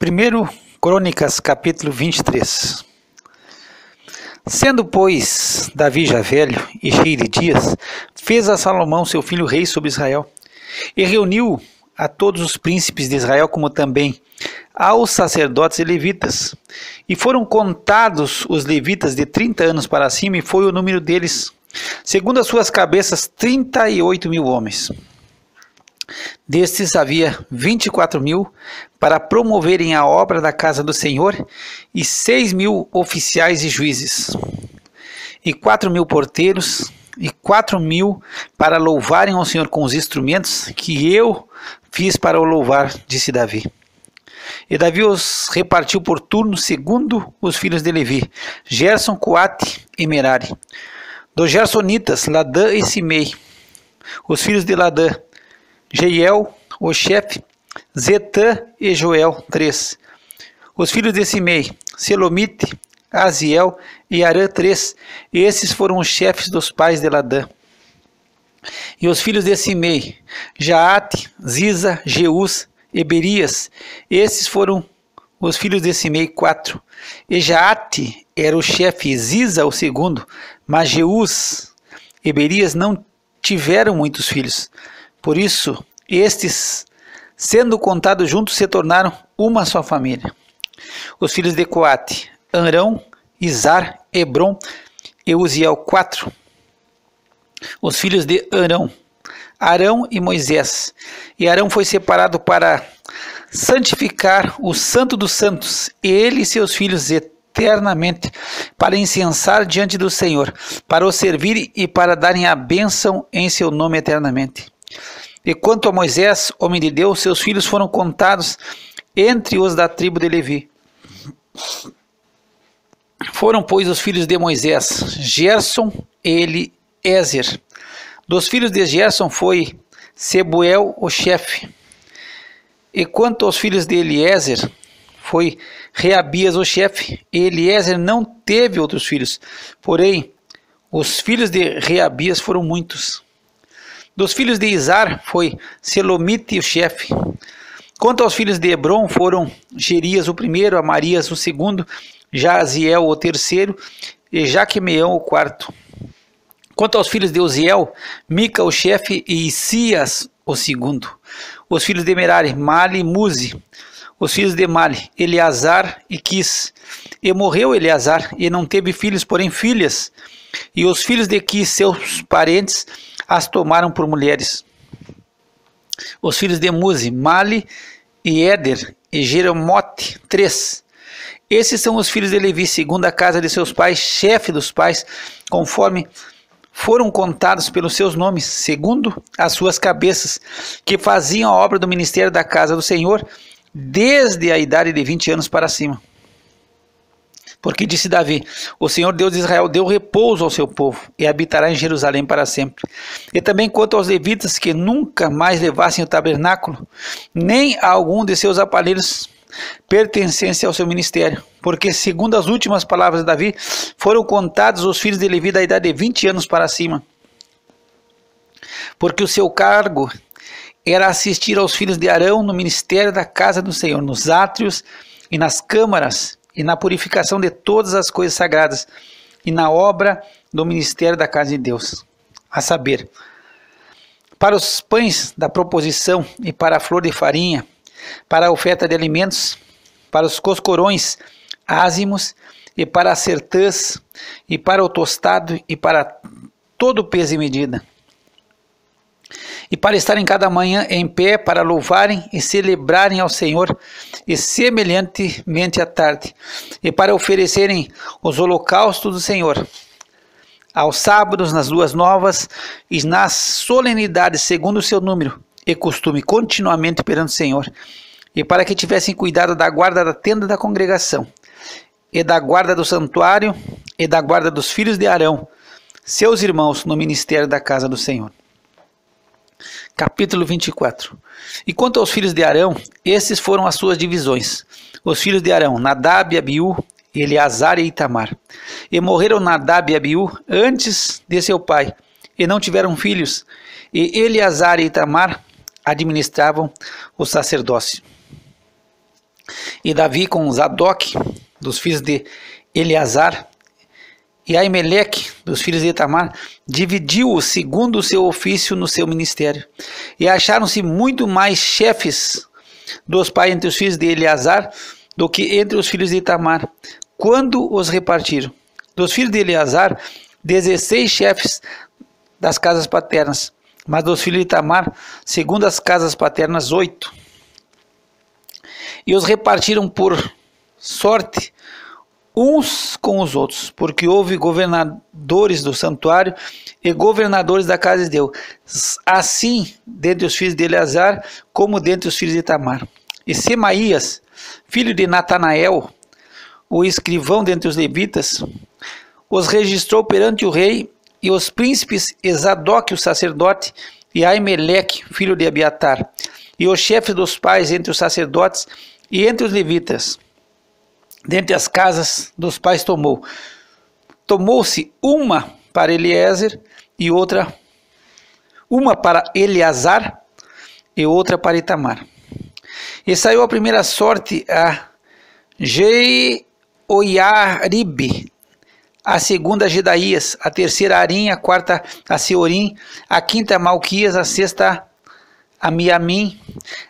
1 Crônicas, capítulo 23. Sendo, pois, Davi já velho e cheio de dias, fez a Salomão seu filho rei sobre Israel, e reuniu a todos os príncipes de Israel, como também aos sacerdotes e levitas. E foram contados os levitas de 30 anos para cima, e foi o número deles, segundo as suas cabeças, 38.000 homens. Destes havia 24.000 para promoverem a obra da casa do Senhor, e 6.000 oficiais e juízes, e 4.000 porteiros, e 4.000 para louvarem ao Senhor com os instrumentos que eu fiz para o louvar, disse Davi. E Davi os repartiu por turno segundo os filhos de Levi, Gerson, Coate e Merari. Dos Gersonitas, Ladã e Simei. Os filhos de Ladã, Jeiel, o chefe, Zetã e Joel, 3. Os filhos de Simei, Selomite, Aziel e Arã, 3. Esses foram os chefes dos pais de Ladã. E os filhos de Simei, Jaate, Ziza, Jeus e Berias. Esses foram os filhos de Simei, 4. E Jaate era o chefe, Ziza o segundo, mas Jeus e Berias não tiveram muitos filhos. Por isso, estes, sendo contados juntos, se tornaram uma só família. Os filhos de Coate, Arão, Izar, Hebron e Uziel, 4. Os filhos de Arão, Arão e Moisés. E Arão foi separado para santificar o Santo dos Santos, ele e seus filhos eternamente, para incensar diante do Senhor, para o servir e para darem a bênção em seu nome eternamente. E quanto a Moisés, homem de Deus, seus filhos foram contados entre os da tribo de Levi. Foram, pois, os filhos de Moisés, Gerson e Eliezer. Dos filhos de Gerson foi Sebuel, o chefe. E quanto aos filhos de Eliezer, foi Reabias, o chefe. E Eliezer não teve outros filhos, porém, os filhos de Reabias foram muitos. Dos filhos de Izar foi Selomite, o chefe. Quanto aos filhos de Hebron, foram Gerias o primeiro, Amarias o segundo, Jaziel o terceiro e Jaquemeão o quarto. Quanto aos filhos de Uziel, Mica o chefe e Isias o segundo. Os filhos de Merari, Mali e Muzi. Os filhos de Mali, Eleazar e Quis. E morreu Eleazar e não teve filhos, porém filhas. E os filhos de Quis, seus parentes, as tomaram por mulheres. Os filhos de Muzi, Mali e Éder e Jeremote, 3. Esses são os filhos de Levi, segundo a casa de seus pais, chefe dos pais, conforme foram contados pelos seus nomes, segundo as suas cabeças, que faziam a obra do ministério da casa do Senhor, desde a idade de 20 anos para cima. Porque disse Davi, o Senhor Deus de Israel deu repouso ao seu povo, e habitará em Jerusalém para sempre. E também quanto aos levitas, que nunca mais levassem o tabernáculo, nem a algum de seus aparelhos pertencentes ao seu ministério. Porque, segundo as últimas palavras de Davi, foram contados os filhos de Levi da idade de 20 anos para cima. Porque o seu cargo era assistir aos filhos de Arão no ministério da casa do Senhor, nos átrios e nas câmaras, e na purificação de todas as coisas sagradas, e na obra do ministério da casa de Deus, a saber, para os pães da proposição e para a flor de farinha, para a oferta de alimentos, para os coscorões, ázimos, e para as sertãs, e para o tostado, e para todo o peso e medida. E para estarem cada manhã em pé, para louvarem e celebrarem ao Senhor, e semelhantemente à tarde, e para oferecerem os holocaustos do Senhor, aos sábados, nas luas novas, e nas solenidades, segundo o seu número, e costume, continuamente perante o Senhor, e para que tivessem cuidado da guarda da tenda da congregação, e da guarda do santuário, e da guarda dos filhos de Arão, seus irmãos, no ministério da casa do Senhor. Capítulo 24. E quanto aos filhos de Arão, esses foram as suas divisões. Os filhos de Arão, Nadab e Abiú, Eleazar e Itamar. E morreram Nadab e Abiú antes de seu pai, e não tiveram filhos. E Eleazar e Itamar administravam o sacerdócio. E Davi com Zadok, dos filhos de Eleazar, e Aimeleque, dos filhos de Itamar, dividiu-o segundo o seu ofício no seu ministério. E acharam-se muito mais chefes dos pais entre os filhos de Eleazar do que entre os filhos de Itamar, quando os repartiram. Dos filhos de Eleazar, 16 chefes das casas paternas, mas dos filhos de Itamar, segundo as casas paternas, 8. E os repartiram por sorte uns com os outros, porque houve governadores do santuário e governadores da casa de Deus, assim dentre os filhos de Eleazar, como dentre os filhos de Itamar. E Semaías, filho de Natanael, o escrivão dentre os levitas, os registrou perante o rei, e os príncipes Zadok, o sacerdote, e Aimeleque, filho de Abiatar, e os chefes dos pais entre os sacerdotes e entre os levitas. Dentre as casas dos pais tomou-se uma para Eliezer e outra, uma para Eleazar e outra para Itamar. E saiu a primeira sorte a Jeoiaribe, a segunda a Gedaías, a terceira a Arim, a quarta a Seorim, a quinta a Malquias, a sexta a Miamim,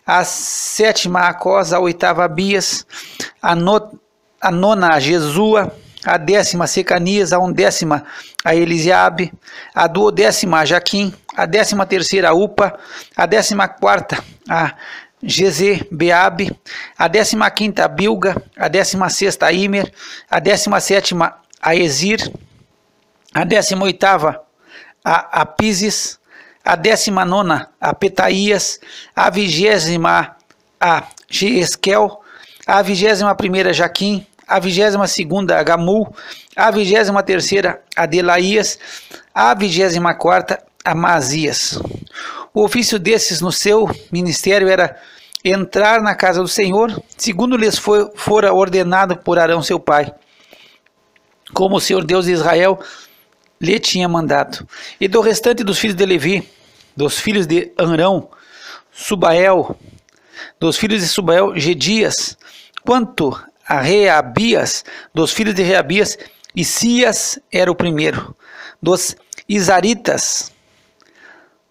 a sétima a Acós, a oitava a Abias, a nona a Jesua, a décima a Secanias, a undécima a Elisiabe, a duodécima a Jaquim, a 13ª a Upa, a 14ª a Jezebeabe, a 15ª a Bilga, a 16ª a Imer, a 17ª a Ezir, a 18ª a Apises, a 19ª a Petaías, a 20ª a Jeesquel, a 21ª a Jaquim, a 22ª a Gamul, a 23ª a Delaías, a 24ª a Maazias. O ofício desses no seu ministério era entrar na casa do Senhor, segundo lhes fora ordenado por Arão seu pai, como o Senhor Deus de Israel lhe tinha mandado. E do restante dos filhos de Levi, dos filhos de Arão, Subael, dos filhos de Subael, Gedias, quanto a Reabias, dos filhos de Reabias, Isias era o primeiro. Dos Isaritas,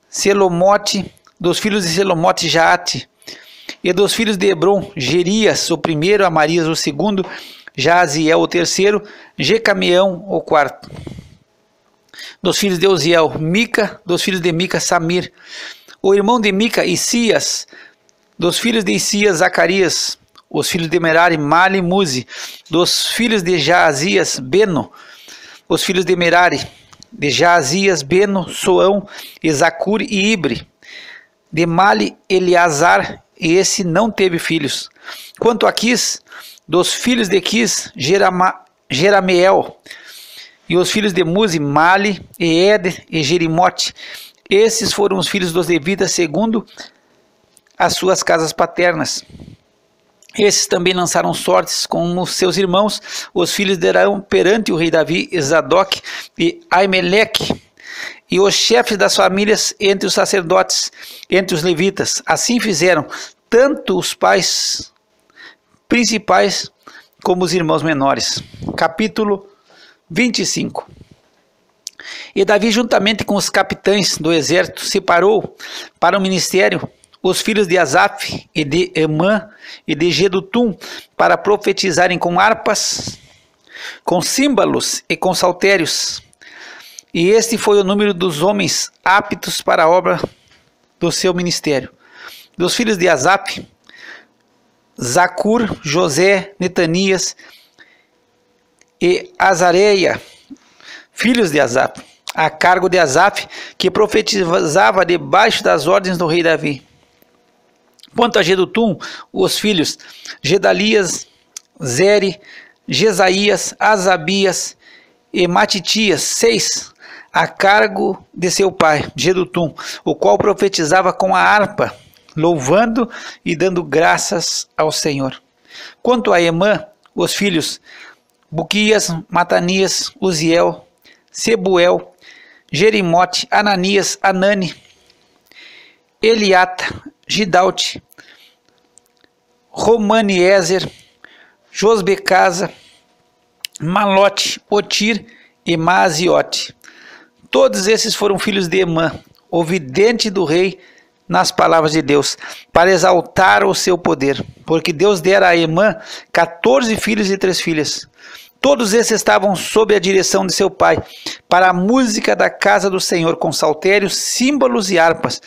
Selomote, dos filhos de Selomote, Jaate, e dos filhos de Hebron, Gerias, o primeiro, Amarias, o segundo, Jaziel, o terceiro, Jecameão, o quarto. Dos filhos de Uziel, Mica, dos filhos de Mica, Samir, o irmão de Mica, Isias, dos filhos de Isias, Zacarias, os filhos de Merari, Mali, Muzi, dos filhos de Jaazias, Beno, os filhos de Merari, de Jaazias, Beno, Soão, Ezacur e Ibre, de Mali, Eleazar, e esse não teve filhos. Quanto a Quis, dos filhos de Quis, Jerameel, e os filhos de Muzi, Mali, Eder e Jerimote. Esses foram os filhos dos levitas segundo as suas casas paternas. Esses também lançaram sortes com os seus irmãos, os filhos de Arão, perante o rei Davi, Zadok e Aimeleque, e os chefes das famílias entre os sacerdotes, entre os levitas. Assim fizeram tanto os pais principais como os irmãos menores. Capítulo 25. E Davi, juntamente com os capitães do exército, separou para o ministério os filhos de Asaf e de Emã e de Gedutum, para profetizarem com harpas, com símbolos e com saltérios. E este foi o número dos homens aptos para a obra do seu ministério. Dos filhos de Asaf, Zacur, José, Netanias e Azareia, filhos de Asaf, a cargo de Asaf, que profetizava debaixo das ordens do rei Davi. Quanto a Gedutum, os filhos Gedalias, Zeri, Jesaías, Asabias e Matitias, 6, a cargo de seu pai, Gedutum, o qual profetizava com a harpa, louvando e dando graças ao Senhor. Quanto a Emã, os filhos Buquias, Matanias, Uziel, Sebuel, Jerimote, Ananias, Anani, Eliata, Gidalte, Romaniezer, Josbecasa, Malote, Otir e Maaziote. Todos esses foram filhos de Emã, o vidente do rei, nas palavras de Deus, para exaltar o seu poder, porque Deus dera a Emã 14 filhos e 3 filhas. Todos esses estavam sob a direção de seu pai, para a música da casa do Senhor, com saltérios, símbolos e harpas,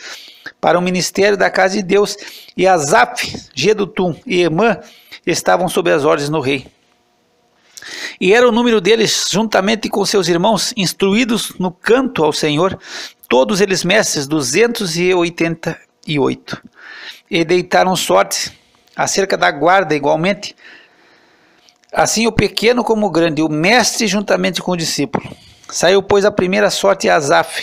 para o ministério da casa de Deus, e Asaf, Gedutum e Emã estavam sob as ordens do rei. E era o número deles, juntamente com seus irmãos, instruídos no canto ao Senhor, todos eles mestres, 288. E deitaram sorte acerca da guarda igualmente, assim o pequeno como o grande, o mestre juntamente com o discípulo. Saiu, pois, a primeira sorte a Asaf,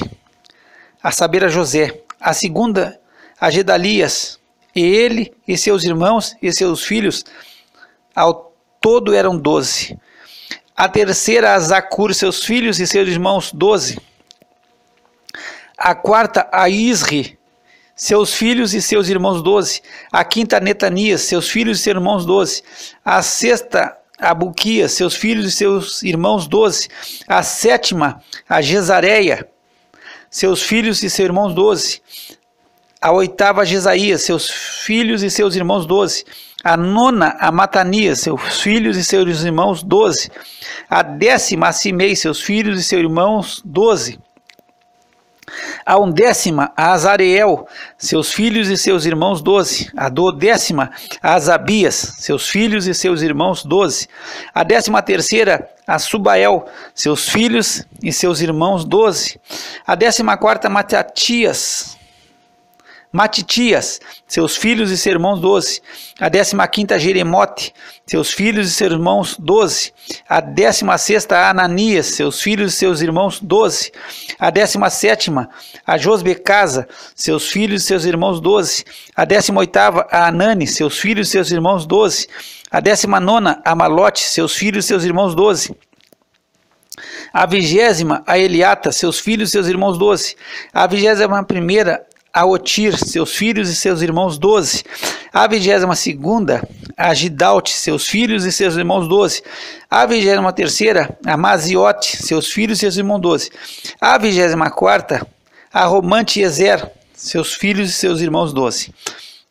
a saber a José, a segunda a Gedalias, e ele e seus irmãos e seus filhos, ao todo eram 12. A terceira a Zacur, seus filhos e seus irmãos, 12. A quarta a Isri, seus filhos e seus irmãos, 12. A quinta a Netanias, seus filhos e seus irmãos, 12. A sexta a Buquias, seus filhos e seus irmãos, 12. A sétima a Gesareia, seus filhos e seus irmãos, 12. A oitava a Jesaías, seus filhos e seus irmãos, 12. A nona a Matanias, seus filhos e seus irmãos, 12. A décima a Simei, seus filhos e seus irmãos, 12. A undécima a Azareel, seus filhos e seus irmãos, 12. A duodécima a Asabias, seus filhos e seus irmãos, 12. A 13ª a Subael, seus filhos e seus irmãos, 12. A 14ª Matitias, seus filhos e seus irmãos, 12. A 15ª Jeremote, seus filhos e seus irmãos, 12. A 16ª a Ananias, seus filhos e seus irmãos, 12. A 17ª a Josbecasa, seus filhos e seus irmãos, 12. A 18ª a Anani, seus filhos e seus irmãos, 12. A 19ª a Malote, seus filhos e seus irmãos, 12. A 20ª a Eliata, seus filhos e seus irmãos, 12. A 21ª a Otir, seus filhos e seus irmãos, 12. A 22ª a Gidalte, seus filhos e seus irmãos, 12. A 23ª a Maziote, seus filhos e seus irmãos, 12. A 24ª a Romante Ezer, seus filhos e seus irmãos, 12.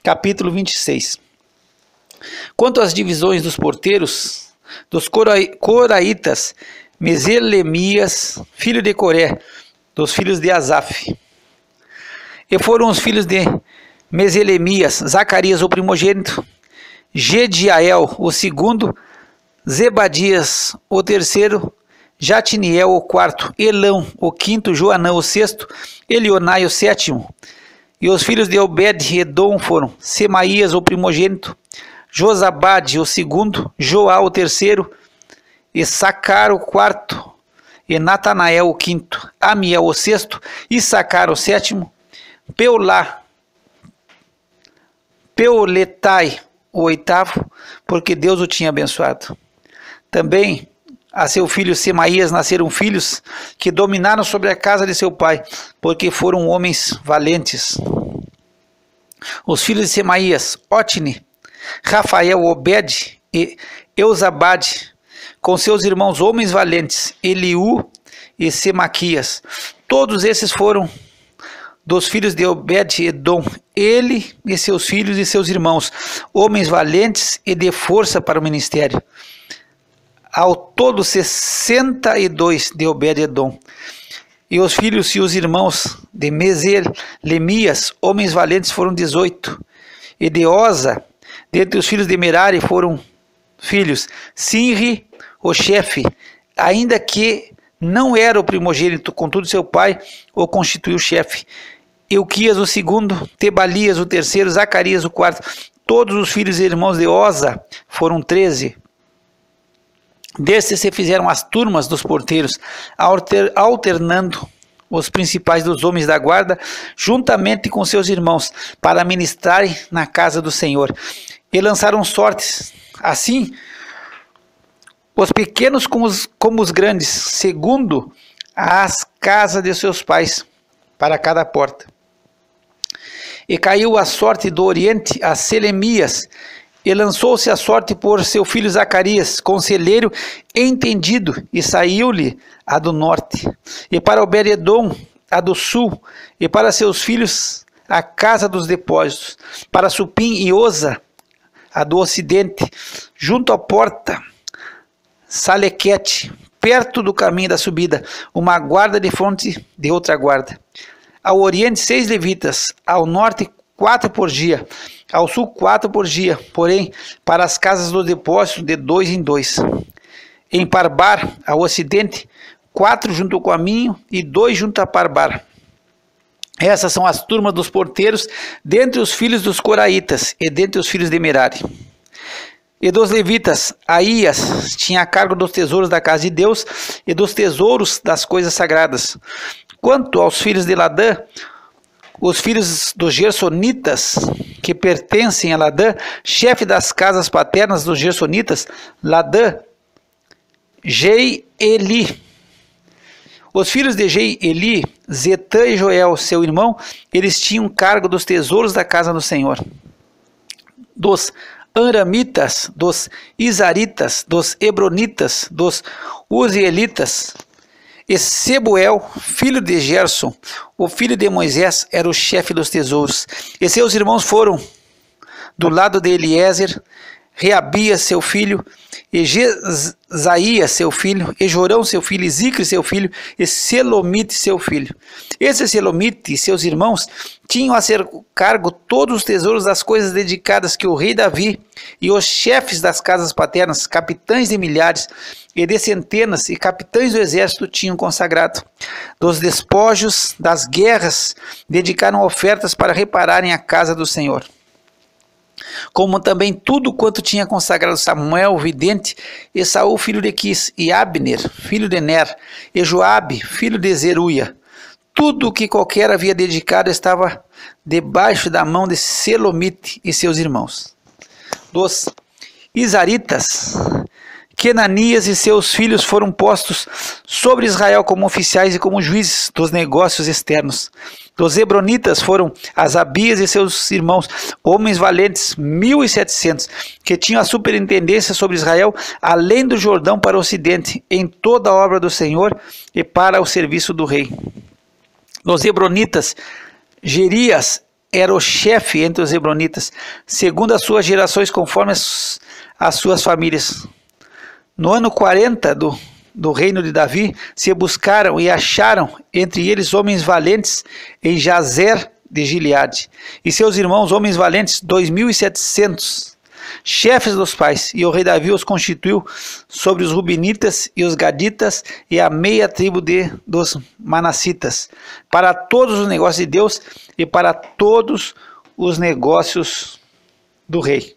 Capítulo 26. Quanto às divisões dos porteiros, dos coraitas, Meselemias, filho de Coré, dos filhos de Asaf. E foram os filhos de Meselemias, Zacarias, o primogênito, Gediael, o segundo, Zebadias, o terceiro, Jatiniel, o quarto, Elão, o quinto, Joanã, o sexto, Elionai, o sétimo. E os filhos de Obed-Edom foram Semaías, o primogênito, Josabade, o segundo, Joá, o terceiro, e Sacar, o quarto, e Natanael, o quinto, Amiel, o sexto, Issacar, o sétimo, Peuletai, o oitavo, porque Deus o tinha abençoado. Também a seu filho Semaías nasceram filhos que dominaram sobre a casa de seu pai, porque foram homens valentes. Os filhos de Semaías, Otni, Rafael, Obed e Eusabade, com seus irmãos homens valentes, Eliú e Semaquias. Todos esses foram dos filhos de Obed-Edom, ele e seus filhos e seus irmãos, homens valentes e de força para o ministério. Ao todo 62 de Obed-Edom. E os filhos e os irmãos de Meselemias, homens valentes, foram 18. E de Oza, dentre os filhos de Merari, foram filhos Sinri, o chefe, ainda que não era o primogênito, contudo seu pai o constituiu chefe. Euquias o segundo, Tebalias o terceiro, Zacarias o quarto. Todos os filhos e irmãos de Oza foram 13. Destes se fizeram as turmas dos porteiros, alternando os principais dos homens da guarda, juntamente com seus irmãos, para ministrarem na casa do Senhor. E lançaram sortes, assim, os pequenos como os grandes, segundo as casas de seus pais, para cada porta. E caiu a sorte do oriente a Selemias, e lançou-se a sorte por seu filho Zacarias, conselheiro entendido, e saiu-lhe a do norte, e para Obed-edom a do sul, e para seus filhos a casa dos depósitos, para Supim e Oza a do ocidente, junto à porta Salequete, perto do caminho da subida, uma guarda de fronte de outra guarda. Ao oriente 6 levitas, ao norte 4 por dia, ao sul 4 por dia, porém para as casas do depósito de 2 em 2. Em Parbar, ao ocidente, 4 junto ao caminho e 2 junto a Parbar. Essas são as turmas dos porteiros, dentre os filhos dos coraitas e dentre os filhos de Merari. E dos levitas, Aías tinha a cargo dos tesouros da casa de Deus e dos tesouros das coisas sagradas. Quanto aos filhos de Ladã, os filhos dos Gersonitas, que pertencem a Ladã, chefe das casas paternas dos Gersonitas, Ladã, Jei-Eli. Os filhos de Jei-Eli, Zetã e Joel, seu irmão, eles tinham cargo dos tesouros da casa do Senhor. Dos Anramitas, dos Izaritas, dos Hebronitas, dos Uzielitas, e Sebuel, filho de Gerson, o filho de Moisés, era o chefe dos tesouros. E seus irmãos foram, do lado de Eliezer, Reabias, seu filho, e Jesaías, seu filho, e Jorão, seu filho, e Zicre, seu filho, e Selomite, seu filho. Esse Selomite e seus irmãos tinham a seu cargo todos os tesouros das coisas dedicadas que o rei Davi e os chefes das casas paternas, capitães de milhares e de centenas e capitães do exército tinham consagrado. Dos despojos das guerras, dedicaram ofertas para repararem a casa do Senhor. Como também tudo quanto tinha consagrado Samuel, o vidente, e Saul, filho de Quis, e Abner, filho de Ner, e Joabe, filho de Zeruia. Tudo o que qualquer havia dedicado estava debaixo da mão de Selomite e seus irmãos. Dos Izaritas, Kenanias e seus filhos foram postos sobre Israel como oficiais e como juízes dos negócios externos. Dos Hebronitas foram Asabias e seus irmãos, homens valentes, 1.700, que tinham a superintendência sobre Israel, além do Jordão para o ocidente, em toda a obra do Senhor e para o serviço do rei. Dos Hebronitas, Gerias era o chefe entre os Hebronitas, segundo as suas gerações, conforme as suas famílias. No ano 40 do reino de Davi, se buscaram e acharam entre eles homens valentes em Jazer de Gileade, e seus irmãos homens valentes, 2.700, chefes dos pais, e o rei Davi os constituiu sobre os Rubinitas e os Gaditas e a meia tribo dos Manassitas, para todos os negócios de Deus e para todos os negócios do rei.